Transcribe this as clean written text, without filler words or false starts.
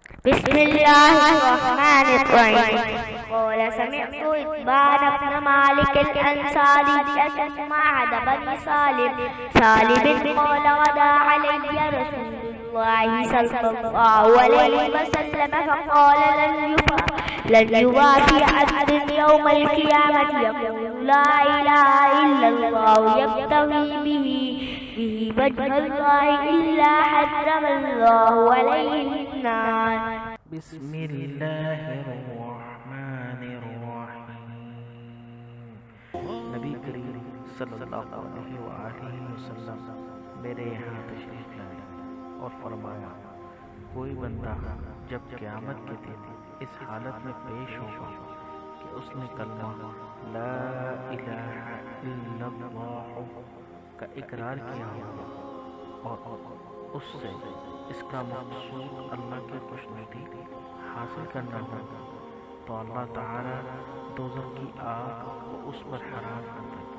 بسم الله الرحمن الرحيم. قال سمعت إتبان بن مالك الأنصاري أسمع بني سالم قال غدا علي رسول الله صلى الله عليه وسلم فقال لن يوافي عبد يوم القيامة يقول لا إله إلا الله يبتغي به وجه الله إلا حرم الله عليه النار. بسم الله الرحمن الرحیم. نبی کریم صلی اللہ علیہ وآلہ وسلم میرے یہاں تشریف لائے اور فرمایا، کوئی بندہ جب قیامت کے دن اس حالت میں پیش ہوگا کہ اس نے کلمہ لا الہ الا اللہ کا اقرار کیا ہوگا اور اس سے اس کا مقصود اللہ کی خوشنودی حاصل کرنا ہوگا، تو اللہ تعالی دوزخ کی آگ کو اس پر حرام کر دیتا